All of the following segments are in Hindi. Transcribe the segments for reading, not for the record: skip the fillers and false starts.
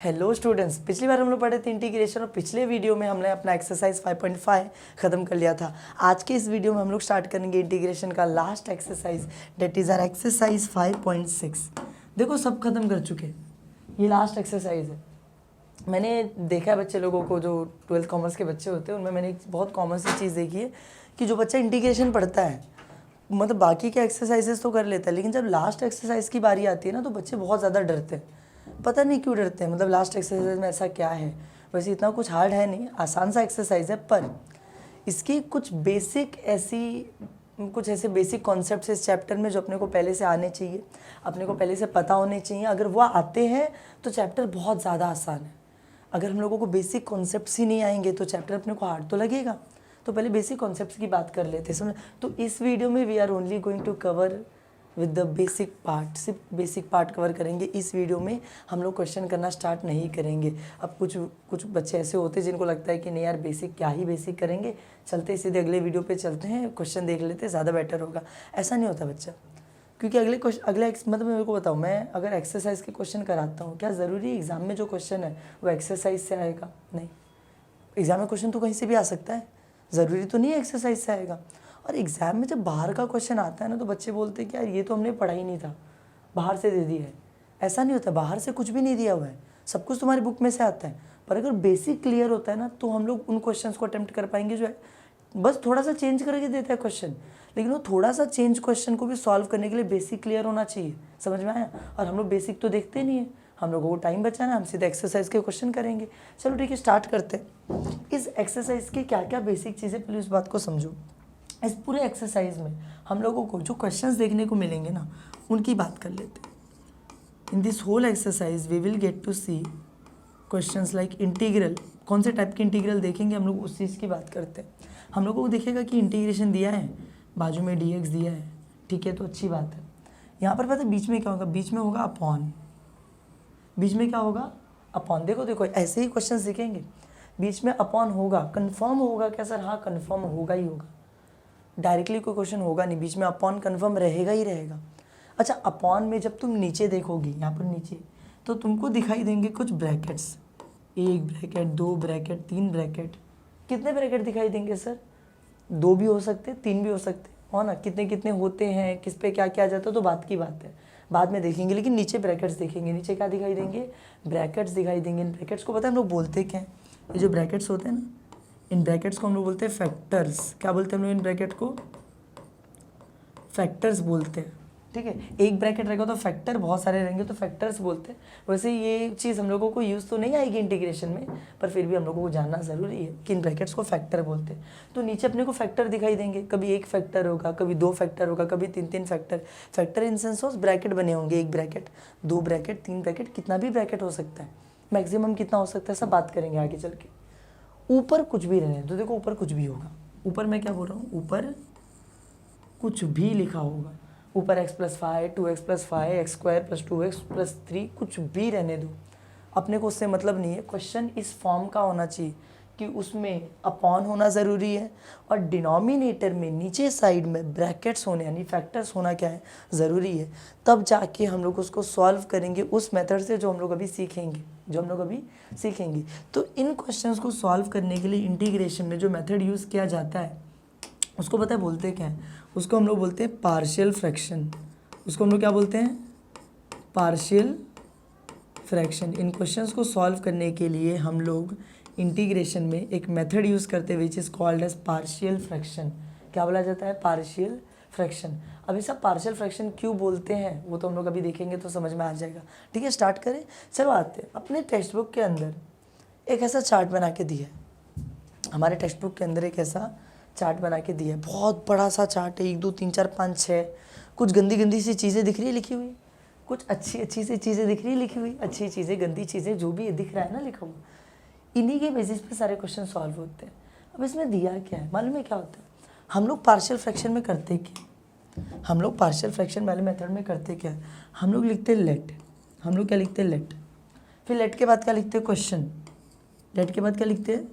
हेलो स्टूडेंट्स, पिछली बार हम लोग पढ़े थे इंटीग्रेशन और पिछले वीडियो में हमने अपना एक्सरसाइज 5.5 ख़त्म कर लिया था। आज के इस वीडियो में हम लोग स्टार्ट करेंगे इंटीग्रेशन का last exercise, that is our exercise 5.6। देखो सब खत्म कर चुके, ये लास्ट एक्सरसाइज है। मैंने देखा है बच्चे लोगों को, जो 12th कॉमर्स के बच्चे होते हैं उनमें मैंने एक बहुत कॉमन सी चीज़ देखी है कि जो बच्चा इंटीग्रेशन पढ़ता है मतलब बाकी के एक्सरसाइजेस तो कर लेता है, लेकिन जब लास्ट एक्सरसाइज की बारी आती है ना तो बच्चे बहुत ज़्यादा डरते हैं। पता नहीं क्यों डरते हैं, मतलब लास्ट एक्सरसाइज में ऐसा क्या है। वैसे इतना कुछ हार्ड है नहीं, आसान सा एक्सरसाइज है, पर इसकी कुछ ऐसे बेसिक कॉन्सेप्ट्स इस चैप्टर में जो अपने को पहले से आने चाहिए, अपने को पहले से पता होने चाहिए। अगर वो आते हैं तो चैप्टर बहुत ज़्यादा आसान है। अगर हम लोगों को बेसिक कॉन्सेप्ट्स ही नहीं आएंगे तो चैप्टर अपने को हार्ड तो लगेगा। तो पहले बेसिक कॉन्सेप्ट्स की बात कर लेते हैं, समझ। तो इस वीडियो में we are only going to cover with the basic part, सिर्फ बेसिक पार्ट कवर करेंगे। इस वीडियो में हम लोग क्वेश्चन करना स्टार्ट नहीं करेंगे। अब कुछ बच्चे ऐसे होते हैं जिनको लगता है कि नहीं यार बेसिक क्या ही बेसिक करेंगे, चलते सीधे अगले वीडियो पे चलते हैं, क्वेश्चन देख लेते हैं, ज़्यादा बेटर होगा। ऐसा नहीं होता बच्चा, क्योंकि मतलब मेरे को बताओ, मैं अगर एक्सरसाइज के क्वेश्चन कराता हूँ, क्या ज़रूरी एग्ज़ाम में जो क्वेश्चन है वो एक्सरसाइज से आएगा? नहीं, एग्ज़ाम में क्वेश्चन तो कहीं से भी आ सकता है, ज़रूरी तो नहीं है एक्सरसाइज से आएगा। और एग्ज़ाम में जब बाहर का क्वेश्चन आता है ना तो बच्चे बोलते हैं कि यार ये तो हमने पढ़ा ही नहीं था, बाहर से दे दिया है। ऐसा नहीं होता, बाहर से कुछ भी नहीं दिया हुआ है, सब कुछ तुम्हारी बुक में से आता है। पर अगर बेसिक क्लियर होता है ना तो हम लोग उन क्वेश्चंस को अटेम्प्ट कर पाएंगे जो है बस थोड़ा सा चेंज करके देता है क्वेश्चन, लेकिन वो थोड़ा सा चेंज क्वेश्चन को भी सॉल्व करने के लिए बेसिक क्लियर होना चाहिए। समझ में आया? और हम लोग बेसिक तो देखते नहीं है, हम लोगों को टाइम बचाना, हम सीधे एक्सरसाइज के क्वेश्चन करेंगे। चलो ठीक है, स्टार्ट करते हैं। इस एक्सरसाइज की क्या क्या बेसिक चीज़ें, पहले उस बात को समझो। इस पूरे एक्सरसाइज में हम लोगों को जो क्वेश्चंस देखने को मिलेंगे ना उनकी बात कर लेते हैं। In this whole exercise we will get to see questions like integral. कौन से टाइप के इंटीग्रल देखेंगे हम लोग, उस चीज़ की बात करते हैं। हम लोगों को दिखेगा कि इंटीग्रेशन दिया है, बाजू में dx दिया है, ठीक है, तो अच्छी बात है। यहाँ पर पता है बीच में क्या होगा? बीच में होगा अपॉन। बीच में क्या होगा? अपॉन। देखो ऐसे ही क्वेश्चंस दिखेंगे, बीच में अपॉन होगा। कन्फर्म होगा क्या सर? हाँ, कन्फर्म होगा ही होगा, डायरेक्टली कोई क्वेश्चन होगा नहीं, बीच में अपॉन कन्फर्म रहेगा ही रहेगा। अच्छा, अपॉन में जब तुम नीचे देखोगी, यहाँ पर नीचे, तो तुमको दिखाई देंगे कुछ ब्रैकेट्स, 1 ब्रैकेट, 2 ब्रैकेट, 3 ब्रैकेट। कितने ब्रैकेट दिखाई देंगे सर? 2 भी हो सकते, 3 भी हो सकते, हो ना। कितने कितने होते हैं, किस पे क्या किया जाता है तो बात की बात है, बाद में देखेंगे। लेकिन नीचे ब्रैकेट्स देखेंगे, नीचे क्या दिखाई देंगे? ब्रैकेट्स दिखाई देंगे। इन ब्रैकेट्स को पता है हम लोग बोलते क्या है? ये जो ब्रैकेट्स होते हैं ना, इन ब्रैकेट्स को हम लोग बोलते हैं फैक्टर्स। क्या बोलते हैं हम लोग इन ब्रैकेट को? फैक्टर्स बोलते हैं, ठीक है। एक ब्रैकेट रहेगा तो फैक्टर, बहुत सारे रहेंगे तो फैक्टर्स बोलते हैं। वैसे ये चीज़ हम लोगों को यूज़ तो नहीं आएगी इंटीग्रेशन में, पर फिर भी हम लोगों को जानना ज़रूरी है कि इन ब्रैकेट्स को फैक्टर बोलते हैं। तो नीचे अपने को फैक्टर दिखाई देंगे, कभी 1 फैक्टर होगा, कभी 2 फैक्टर होगा, कभी 3 factor. Factor in sense bracket बने होंगे, 1 ब्रैकेट, 2 ब्रैकेट, 3 ब्रैकेट, कितना भी ब्रैकेट हो सकता है, मैक्सिमम कितना हो सकता है सब बात करेंगे आगे चल के। ऊपर कुछ भी रहने तो देखो, ऊपर कुछ भी होगा। ऊपर मैं क्या बोल रहा हूँ? ऊपर कुछ भी लिखा होगा, ऊपर x+5, 2x+5, x² + 2x + 3, कुछ भी रहने दो, अपने को उससे मतलब नहीं है। क्वेश्चन इस फॉर्म का होना चाहिए कि उसमें अपॉन होना ज़रूरी है और डिनोमिनेटर में नीचे साइड में ब्रैकेट्स होने यानी फैक्टर्स होना क्या है? ज़रूरी है। तब जाके हम लोग उसको सॉल्व करेंगे उस मेथड से जो हम लोग अभी सीखेंगे। तो इन क्वेश्चंस को सॉल्व करने के लिए इंटीग्रेशन में जो मेथड यूज़ किया जाता है उसको पता है बोलते क्या है? उसको हम लोग बोलते हैं पार्शियल फ्रैक्शन। उसको हम लोग क्या बोलते हैं? Partial fraction. इन क्वेश्चंस को सॉल्व करने के लिए हम लोग इंटीग्रेशन में एक मेथड यूज़ करते हैं which is called as partial fraction. क्या बोला जाता है? Partial fraction. अभी सब पार्शियल फ्रैक्शन क्यों बोलते हैं वो तो हम लोग अभी देखेंगे तो समझ में आ जाएगा। ठीक है, स्टार्ट करें। चलो आते हैं, अपने टेक्स्ट बुक के अंदर एक ऐसा चार्ट बना के दिया है। हमारे टेक्स्ट बुक के अंदर एक ऐसा चार्ट बना के दिया है, बहुत बड़ा सा चार्ट है, 1 2 3 4 5 6। कुछ गंदी गंदी सी चीज़ें दिख रही है लिखी हुई, कुछ अच्छी अच्छी सी चीज़ें दिख रही है लिखी हुई, अच्छी चीज़ें, गंदी चीज़ें, जो भी दिख रहा है ना लिखा हुआ, इन्हीं के बेसिस पे सारे क्वेश्चन सॉल्व होते हैं। अब इसमें दिया क्या है मालूम है क्या होता है? हम लोग पार्शियल फ्रैक्शन में करते क्या? हम लोग पार्शियल फ्रैक्शन वाले मेथड में करते क्या? हम लोग लिखते हैं लेट। हम लोग क्या लिखते हैं? लेट। फिर लेट के बाद क्या लिखते हैं? क्वेश्चन। लेट के बाद क्या लिखते हैं?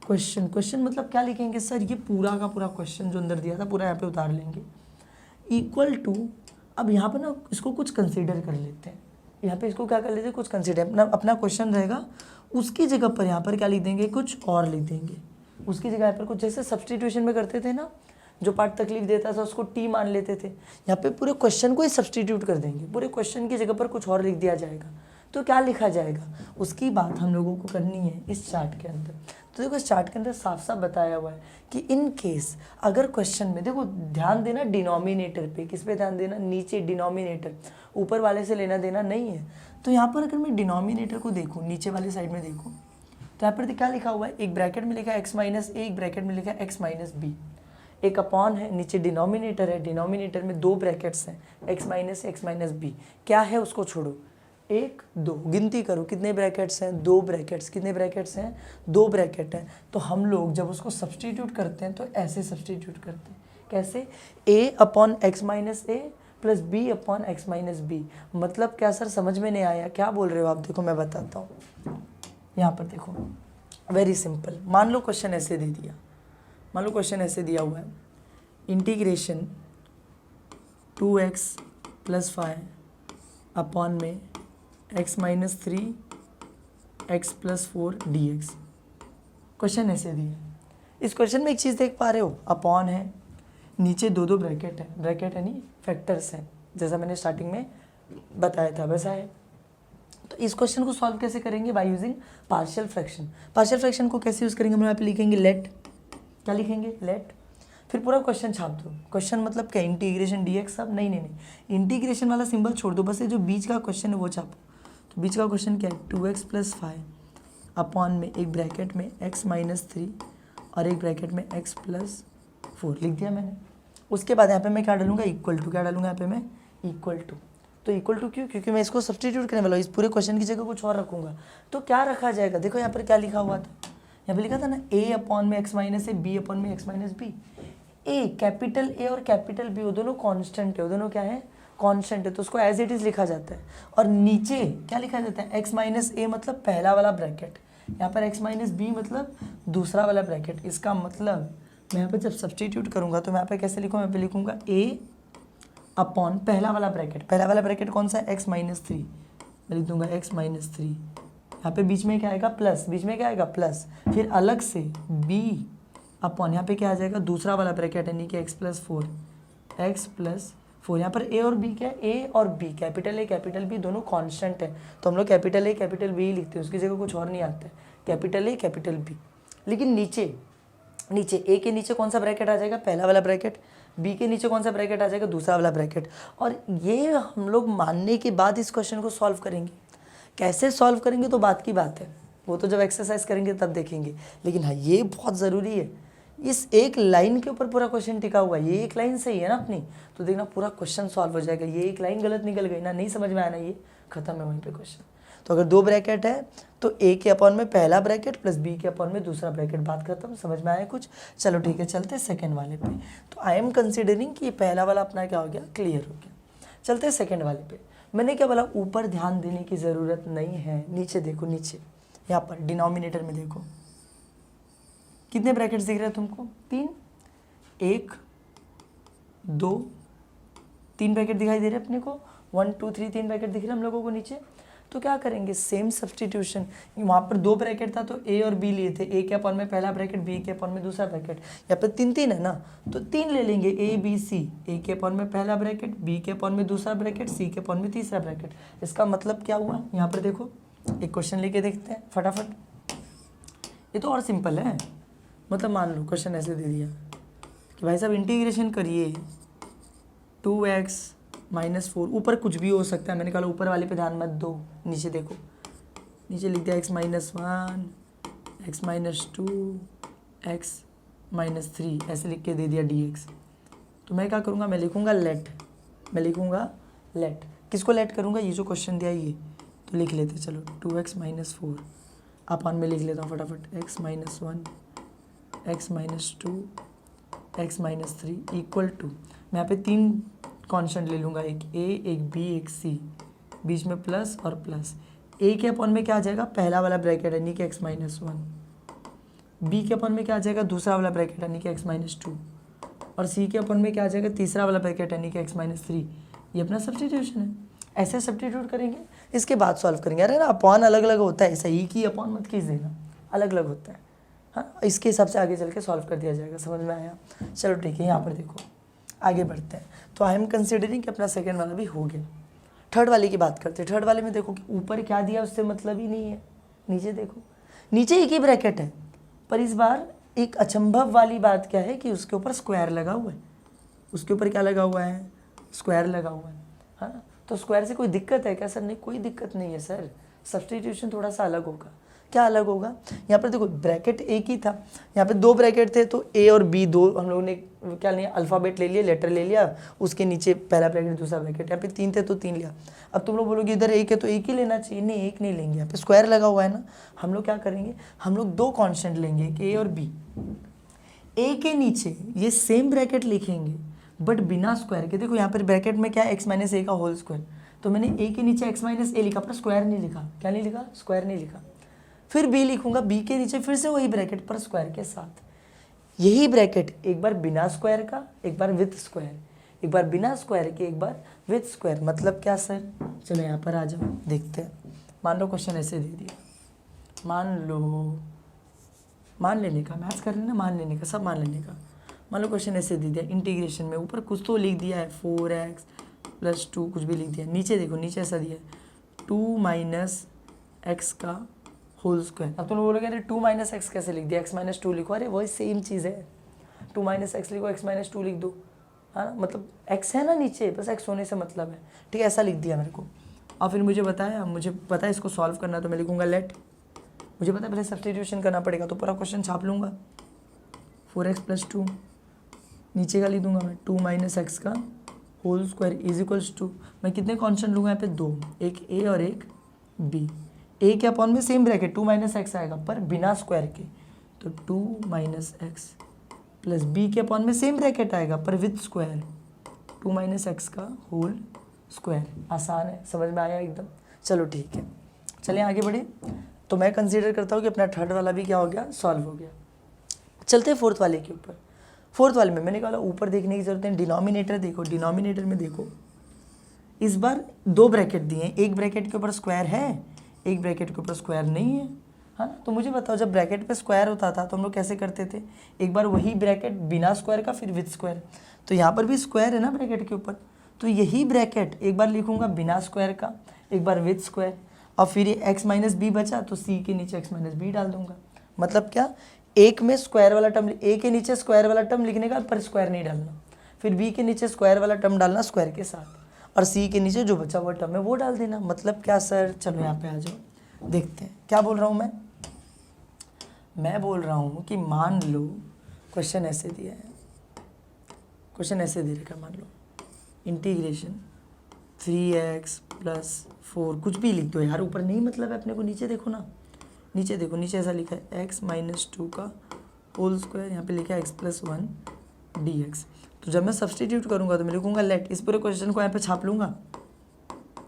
क्वेश्चन। क्वेश्चन मतलब क्या लिखेंगे सर? ये पूरा का पूरा क्वेश्चन जो अंदर दिया था पूरा यहाँ पे उतार लेंगे, इक्वल टू। अब यहाँ पर ना इसको कुछ कंसीडर कर लेते हैं, यहाँ पे इसको क्या कर लेते हैं, कुछ कंसिडर अपना अपना क्वेश्चन रहेगा, उसकी जगह पर यहाँ पर क्या लिख देंगे, कुछ और लिख देंगे। उसकी जगह पर कुछ, जैसे सब्सटीट्यूशन में करते थे ना, जो पार्ट तकलीफ देता था उसको टी मान लेते थे, यहाँ पे पूरे क्वेश्चन को ही सब्सटीट्यूट कर देंगे, पूरे क्वेश्चन की जगह पर कुछ और लिख दिया जाएगा। तो क्या लिखा जाएगा, उसकी बात हम लोगों को करनी है इस चार्ट के अंदर। तो देखो इस चार्ट के अंदर साफ साफ बताया हुआ है कि इन केस अगर क्वेश्चन में, देखो ध्यान देना डिनोमिनेटर पे, किस पे ध्यान देना, नीचे डिनोमिनेटर, ऊपर वाले से लेना देना नहीं है। तो यहाँ पर अगर मैं डिनोमिनेटर को देखूँ, नीचे वाली साइड में देखूँ, तो यहाँ पर क्या लिखा हुआ है, एक ब्रैकेट में लिखा है x माइनस ए, एक ब्रैकेट में लिखा है x माइनस बी, एक अपॉन है, नीचे डिनोमिनेटर है, डिनोमिनेटर में दो ब्रैकेट्स हैं, x माइनस बी, क्या है उसको छोड़ो, एक दो, गिनती करो कितने ब्रैकेट्स हैं, दो ब्रैकेट्स, कितने ब्रैकेट्स हैं, दो ब्रैकेट हैं। तो हम लोग जब उसको सब्सटीट्यूट करते हैं तो ऐसे सब्सटीट्यूट करते हैं, कैसे, a upon x minus a plus b upon x minus b. मतलब क्या सर, समझ में नहीं आया, क्या बोल रहे हो आप, देखो मैं बताता हूँ। यहाँ पर देखो वेरी सिंपल, मान लो क्वेश्चन ऐसे दे दिया, मान लो क्वेश्चन ऐसे दिया हुआ है, इंटीग्रेशन 2x प्लस 5 अपॉन में x minus 3 x plus 4 dx। Question ऐसे दिया, इस क्वेश्चन में एक चीज़ देख पा रहे हो, अपॉन है, नीचे दो दो ब्रैकेट है, ब्रैकेट यानी फैक्टर्स हैं, जैसा मैंने स्टार्टिंग में बताया था वैसा है। तो इस क्वेश्चन को सॉल्व कैसे करेंगे, by using partial fraction. Partial fraction को कैसे यूज़ करेंगे, हम यहाँ पे लिखेंगे लेट, क्या लिखेंगे, लेट, फिर पूरा क्वेश्चन छाप दो। क्वेश्चन मतलब क्या, इंटीग्रेशन dx सब, नहीं नहीं नहीं, इंटीग्रेशन वाला सिंबल छोड़ दो, बस ये जो बीच का क्वेश्चन है वो छापो। तो बीच का क्वेश्चन क्या है, 2x प्लस 5 अपॉन में एक ब्रैकेट में x माइनस 3 और एक ब्रैकेट में x प्लस 4 लिख दिया मैंने। उसके बाद यहाँ पे मैं क्या डालूंगा, इक्वल टू, क्या डालूंगा यहाँ पे मैं, इक्वल टू। तो इक्वल टू क्यों, क्योंकि मैं इसको सब्सटीट्यूट करने वाला हूँ, इस पूरे क्वेश्चन की जगह कुछ और रखूंगा। तो क्या रखा जाएगा, देखो यहाँ पर क्या लिखा हुआ था, यहाँ पे लिखा था ना a अपॉन में x minus a, b upon में x minus b. A, capital A और कैपिटल बी वो दोनों कांस्टेंट है, वो दोनों क्या है, कांस्टेंट है, तो उसको एज इट इज लिखा जाता है। और नीचे क्या लिखा जाता है, x माइनस ए मतलब पहला वाला ब्रैकेट, यहाँ पर x माइनस बी मतलब दूसरा वाला ब्रैकेट। इसका मतलब मैं यहाँ पे जब सब्सटीट्यूट करूँगा तो मैं यहाँ पे कैसे लिखूँ, यहाँ पे लिखूँगा a अपॉन पहला वाला ब्रैकेट, पहला वाला ब्रैकेट कौन सा है, x माइनस 3, मैं लिख दूँगा x माइनस 3, यहाँ पे बीच में क्या आएगा, प्लस, बीच में क्या आएगा, प्लस, फिर अलग से b अपॉन यहाँ पे क्या आ जाएगा, दूसरा वाला ब्रैकेट यानी कि x प्लस 4, यहाँ पर a और b क्या है, a और b, capital a capital b दोनों कांस्टेंट है, तो हम लोग कैपिटल a कैपिटल b ही लिखते हैं, उसकी जगह कुछ और नहीं आता है, कैपिटल a कैपिटल b। लेकिन नीचे a के नीचे कौन सा ब्रैकेट आ जाएगा, पहला वाला ब्रैकेट, b के नीचे कौन सा ब्रैकेट आ जाएगा, दूसरा वाला ब्रैकेट। और ये हम लोग मानने के बाद इस क्वेश्चन को सॉल्व करेंगे। कैसे सॉल्व करेंगे तो बात की बात है, वो तो जब एक्सरसाइज करेंगे तब देखेंगे। लेकिन हाँ, ये बहुत ज़रूरी है, इस एक लाइन के ऊपर पूरा क्वेश्चन टिका हुआ है। ये एक लाइन सही है ना अपनी, तो देखना पूरा क्वेश्चन सॉल्व हो जाएगा। ये एक लाइन गलत निकल गई ना, नहीं समझ में आना, ये खत्म है वहीं पे क्वेश्चन। तो अगर दो ब्रैकेट है तो a के अपॉन में पहला ब्रैकेट प्लस b के अपॉन में दूसरा ब्रैकेट, बात खत्म। समझ में आया कुछ, चलो ठीक है, चलते सेकंड वाले पे। तो आई एम कंसिडरिंग कि पहला वाला अपना क्या हो गया, क्लियर हो गया। चलते सेकंड वाले पे। मैंने क्या बोला, ऊपर ध्यान देने की ज़रूरत नहीं है, नीचे देखो, नीचे यहाँ पर डिनोमिनेटर में देखो कितने ब्रैकेट्स दिख रहे हैं तुमको, 3, 1 2 3 ब्रैकेट दिखाई दे रहे हैं अपने को, 1 2 3 3 ब्रैकेट दिख रहे हैं हम लोगों को नीचे। तो क्या करेंगे, सेम सब्सटीट्यूशन, वहाँ पर 2 ब्रैकेट था तो a और b लिए थे, a के अपॉन में पहला ब्रैकेट, b के अपॉन में दूसरा ब्रैकेट। यहाँ पर 3 3 है ना, तो 3 ले लेंगे, a b c, a के अपॉन में पहला ब्रैकेट, b के अपॉन में दूसरा ब्रैकेट, c के अपॉन में तीसरा ब्रैकेट। इसका मतलब क्या हुआ, यहाँ पर देखो एक क्वेश्चन लेके देखते हैं फटाफट। ये तो और सिंपल है, मतलब मान लो क्वेश्चन ऐसे दे दिया कि भाई साहब इंटीग्रेशन करिए 2x माइनस 4, ऊपर कुछ भी हो सकता है, मैंने कहा ऊपर वाले पे ध्यान मत दो, नीचे देखो, नीचे लिख दिया x minus 1, x minus 2, x minus 3, ऐसे लिख के दे दिया dx। तो मैं क्या करूँगा, मैं लिखूँगा लेट, मैं लिखूँगा लेट, किसको लेट करूँगा, ये जो क्वेश्चन दिया ये, तो लिख लेते चलो 2x माइनस 4 अपन में लिख लेता हूँ फटाफट, x minus 1, x minus 2, x minus 3 equal to, मैं यहाँ पे 3 कॉन्स्टेंट ले लूँगा, एक a, एक b, एक c, बीच में प्लस और प्लस। a के अपॉन में क्या आ जाएगा, पहला वाला ब्रैकेट यानी कि x माइनस 1, b के अपॉन में क्या आ जाएगा, दूसरा वाला ब्रैकेट यानी कि x माइनस 2, और c के अपॉन में क्या आ जाएगा, तीसरा वाला ब्रैकेट यानी कि x माइनस 3। ये अपना सब्स्टिट्यूशन है। ऐसे सब्स्टिट्यूट करेंगे, इसके बाद सॉल्व करेंगे। अरे ना अपॉन अलग अलग होता है, ऐसा ही कि अपॉन मत खींच देना, अलग अलग होता है। हाँ, इसके हिसाब से आगे चल के सॉल्व कर दिया जाएगा। समझ में आया? चलो ठीक है, यहाँ पर देखो आगे बढ़ते हैं। तो आई एम कंसिडरिंग कि अपना सेकेंड वाला भी हो गया। थर्ड वाले की बात करते हैं। थर्ड वाले में देखो कि ऊपर क्या दिया उससे मतलब ही नहीं है। नीचे देखो, नीचे एक ही ब्रैकेट है, पर इस बार एक अचंभव वाली बात क्या है कि उसके ऊपर स्क्वायर लगा हुआ है। उसके ऊपर क्या लगा हुआ है? स्क्वायर लगा हुआ है। हाँ, तो स्क्वायर से कोई दिक्कत है क्या सर? नहीं, कोई दिक्कत नहीं है सर। सब्स्टिट्यूशन थोड़ा सा अलग होगा। क्या अलग होगा? यहाँ पर देखो ब्रैकेट एक ही था, यहाँ पे दो ब्रैकेट थे, तो ए और बी दो हम लोगों ने क्या लिया? अल्फ़ाबेट ले लिया, लेटर ले लिया, उसके नीचे पहला ब्रैकेट दूसरा ब्रैकेट। यहाँ पे तीन थे तो तीन लिया। अब तुम लोग बोलोगे इधर एक है तो एक ही लेना चाहिए। नहीं, एक नहीं लेंगे, यहाँ पे स्क्वायर लगा हुआ है ना। हम लोग क्या करेंगे? हम लोग दो कॉन्स्टेंट लेंगे, एक ए और बी। ए के नीचे ये सेम ब्रैकेट लिखेंगे बट बिना स्क्वायर के। देखो यहाँ पर ब्रैकेट में क्या है? एक्स माइनस ए का होल स्क्वायर। तो मैंने ए के नीचे एक्स माइनस ए लिखा, पर स्क्वायर नहीं लिखा। क्या नहीं लिखा? स्क्वायर नहीं लिखा। फिर बी लिखूंगा, बी के नीचे फिर से वही ब्रैकेट पर स्क्वायर के साथ। यही ब्रैकेट एक बार बिना स्क्वायर का, एक बार विथ स्क्वायर, एक बार बिना स्क्वायर के, एक बार विथ स्क्वायर। मतलब क्या सर? चलो यहाँ पर आ जाओ, देखते हैं। मान लो क्वेश्चन ऐसे दे दिया, मान लेने का, मैथ्स कर रहे ना, मान लेने का, सब मान लेने का। मान लो क्वेश्चन ऐसे दे दिया, इंटीग्रेशन में ऊपर कुछ तो लिख दिया है 4x + 2 कुछ भी लिख दिया। नीचे देखो, नीचे ऐसा दिया है 2 - x का होल स्क्वायर। अब तुम लोग बोलोगे अरे 2 - x कैसे लिख दिया? x - 2 लिखो। अरे वही सेम चीज़ है, 2 - x लिखो, x - 2 लिख दो। हाँ, मतलब x है ना नीचे, बस x होने से मतलब है। ठीक है, ऐसा लिख दिया मेरे को। और फिर मुझे बताया, मुझे पता है इसको सॉल्व करना, तो मैं लिखूंगा लेट। मुझे पता है पहले सब्स्टिट्यूशन करना पड़ेगा, तो पूरा क्वेश्चन छाप लूँगा। 4x + 2 नीचे का लिख दूंगा मैं, 2 - x का होल स्क्वायर = 2। मैं कितने कॉन्स्टेंट लूँगा यहाँ पे? दो, एक a और एक b। ए के अपॉन में सेम ब्रैकेट 2 - x आएगा पर बिना स्क्वायर के, तो 2 - x प्लस बी के अपॉन में सेम ब्रैकेट आएगा पर विथ स्क्वायर, 2 - x का होल स्क्वायर। आसान है, समझ में आया एकदम? चलो ठीक है, चलिए आगे बढ़े। तो मैं कंसीडर करता हूँ कि अपना थर्ड वाला भी क्या हो गया? सॉल्व हो गया। चलते हैं फोर्थ वाले के ऊपर। फोर्थ वाले में मैंने कहा ऊपर देखने की जरूरत है, डिनोमिनेटर देखो। डिनोमिनेटर में देखो, इस बार दो ब्रैकेट दिए हैं, एक ब्रैकेट के ऊपर स्क्वायर है, एक ब्रैकेट के ऊपर स्क्वायर नहीं है। हाँ, तो मुझे बताओ जब ब्रैकेट पे स्क्वायर होता था तो हम लोग कैसे करते थे? एक बार वही ब्रैकेट बिना स्क्वायर का, फिर विथ स्क्वायर। तो यहाँ पर भी स्क्वायर है ना ब्रैकेट के ऊपर, तो यही ब्रैकेट एक बार लिखूंगा बिना स्क्वायर का, एक बार विथ स्क्वायर, और फिर ये x - b बचा तो c के नीचे x - b डाल दूंगा। मतलब क्या? एक में स्क्वायर वाला टर्म, a के नीचे स्क्वायर वाला टर्म लिखने का, पर स्क्वायर नहीं डालना। फिर b के नीचे स्क्वायर वाला टर्म डालना स्क्वायर के साथ, और c के नीचे जो बचा हुआ टर्म है वो डाल देना। मतलब क्या सर? चलो यहाँ पे आ जाओ, देखते हैं क्या बोल रहा हूँ मैं बोल रहा हूँ कि मान लो क्वेश्चन ऐसे दिया है, क्वेश्चन ऐसे दे रखा, मान लो इंटीग्रेशन 3x + 4 कुछ भी लिख दो यार, ऊपर नहीं मतलब है अपने को। नीचे देखो ना, नीचे देखो, नीचे ऐसा लिखा है x - 2 का होल स्क्वायर, यहाँ पे लिखा है x + 1 dx। तो जब मैं सब्स्टिट्यूट करूँगा तो मैं लिखूँगा लेट, इस पूरे क्वेश्चन को यहाँ पे छाप लूँगा,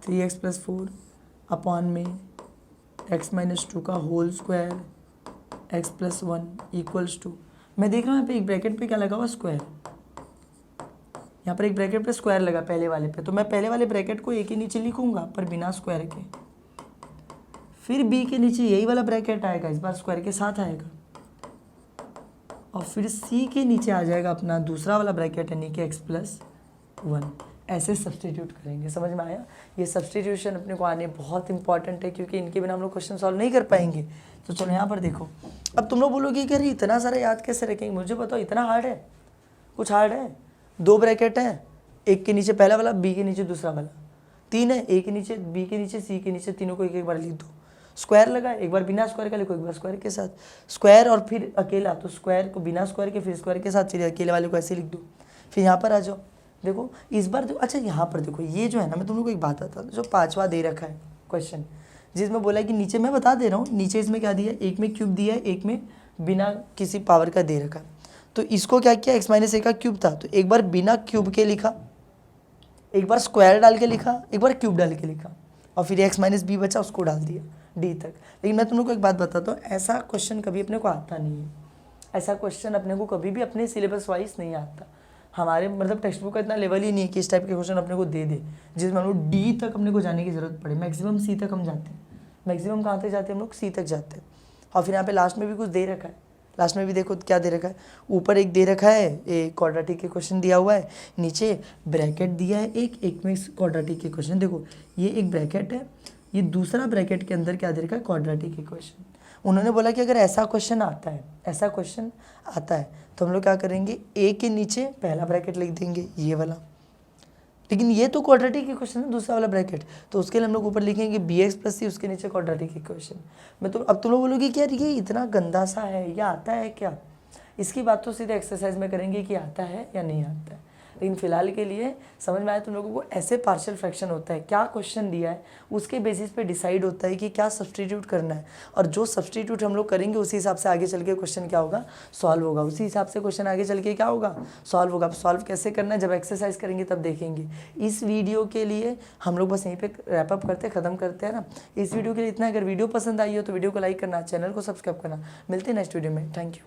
3x + 4 अपॉन में x - 2 का होल स्क्वायर x + 1 = मैं देख रहा हूँ यहाँ पे एक ब्रैकेट पे क्या लगा हुआ? स्क्वायर। यहाँ पर एक ब्रैकेट पे स्क्वायर लगा पहले वाले पे, तो मैं पहले वाले ब्रैकेट को a के नीचे लिखूंगा पर बिना स्क्वायर के। फिर b के नीचे यही वाला ब्रैकेट आएगा, इस बार स्क्वायर के साथ आएगा, और फिर c के नीचे आ जाएगा अपना दूसरा वाला ब्रैकेट यानी कि x + 1। ऐसे सब्स्टिट्यूट करेंगे। समझ में आया? ये सब्स्टिट्यूशन अपने को आने बहुत इंपॉर्टेंट है, क्योंकि इनके बिना हम लोग क्वेश्चन सॉल्व नहीं कर पाएंगे। तो चलो यहाँ पर देखो। अब तुम लोग बोलोगे कि अरे इतना सारा याद कैसे रखेंगे? मुझे बताओ, इतना हार्ड है? कुछ हार्ड है? दो ब्रैकेट हैं, एक के नीचे पहला वाला, बी के नीचे दूसरा वाला। तीन है, ए के नीचे, बी के नीचे, सी के नीचे, तीनों को एक एक बार लिख दो। स्क्वायर लगा, एक बार बिना स्क्वायर का लिखो, एक बार स्क्वायर के साथ। स्क्वायर और फिर अकेला, तो स्क्वायर को बिना स्क्वायर के, फिर स्क्वायर के साथ, चलिए अकेले वाले को ऐसे लिख दो। फिर यहाँ पर आ जाओ, देखो इस बार देखो। अच्छा यहाँ पर देखो, ये जो है ना, मैं तुम लोग को एक बात बताता हूँ। जो पांचवा दे रखा है क्वेश्चन, जिसमें बोला है कि नीचे, मैं बता दे रहा हूँ, नीचे इसमें क्या दिया है? एक में क्यूब दिया है, एक में बिना किसी पावर का दे रखा है। तो इसको क्या किया? x - a का क्यूब था, तो एक बार बिना क्यूब के लिखा, एक बार स्क्वायर डाल के लिखा, एक बार क्यूब डाल के लिखा, और फिर x - b बचा, उसको डाल दिया d तक। लेकिन मैं तुम लोग को एक बात बताता हूँ, ऐसा क्वेश्चन कभी अपने को आता नहीं है। ऐसा क्वेश्चन अपने को कभी भी अपने सिलेबस वाइज नहीं आता। हमारे मतलब टेक्स्ट बुक का इतना लेवल ही नहीं है कि इस टाइप के क्वेश्चन अपने को दे दे जिसमें हम लोग डी तक अपने को जाने की ज़रूरत पड़े। मैक्सिमम सी तक हम जाते हैं, मैक्सिमम कहाँ तक जाते हैं हम लोग, सी तक जाते हैं। और फिर यहाँ पे लास्ट में भी कुछ दे रखा है, लास्ट में भी देखो क्या दे रखा है, ऊपर एक दे रखा है, एक क्वाड्रेटिक के क्वेश्चन दिया हुआ है, नीचे ब्रैकेट दिया है एक में क्वाड्रेटिक के क्वेश्चन। देखो ये एक ब्रैकेट है, ये दूसरा ब्रैकेट के अंदर क्या दे रखा है, क्वाड्रेटिक इक्वेशन। उन्होंने बोला कि अगर ऐसा क्वेश्चन आता है, ऐसा क्वेश्चन आता है तो हम लोग क्या करेंगे, ए के नीचे पहला ब्रैकेट लिख देंगे ये वाला, लेकिन ये तो क्वाड्रेटिक इक्वेशन है दूसरा वाला ब्रैकेट, तो उसके लिए हम लोग ऊपर लिखेंगे बी एक्स प्लस सी, उसके नीचे क्वाड्रेटिक इक्वेशन। मैं तो अब तुम लोग बोलोगे कि यार ये इतना गंदा सा है, ये आता है क्या? इसकी बात तो सीधे एक्सरसाइज में करेंगे कि आता है या नहीं आता है, लेकिन फिलहाल के लिए समझ में आया तुम लोगों को ऐसे पार्शियल फ्रैक्शन होता है, क्या क्वेश्चन दिया है उसके बेसिस पे डिसाइड होता है कि क्या सब्सटीट्यूट करना है, और जो सब्सटीट्यूट हम लोग करेंगे उसी हिसाब से आगे चल के क्वेश्चन क्या होगा, सॉल्व होगा, उसी हिसाब से क्वेश्चन आगे चल के क्या होगा, सॉल्व होगा। सॉल्व कैसे करना है जब एक्सरसाइज करेंगे तब देखेंगे। इस वीडियो के लिए हम लोग बस यहीं पे रैप अप करते ख़त्म करते हैं ना। इस वीडियो के लिए इतना, अगर वीडियो पसंद आई हो तो वीडियो को लाइक करना, चैनल को सब्सक्राइब करना। मिलते हैं नेक्स्ट वीडियो में, थैंक यू।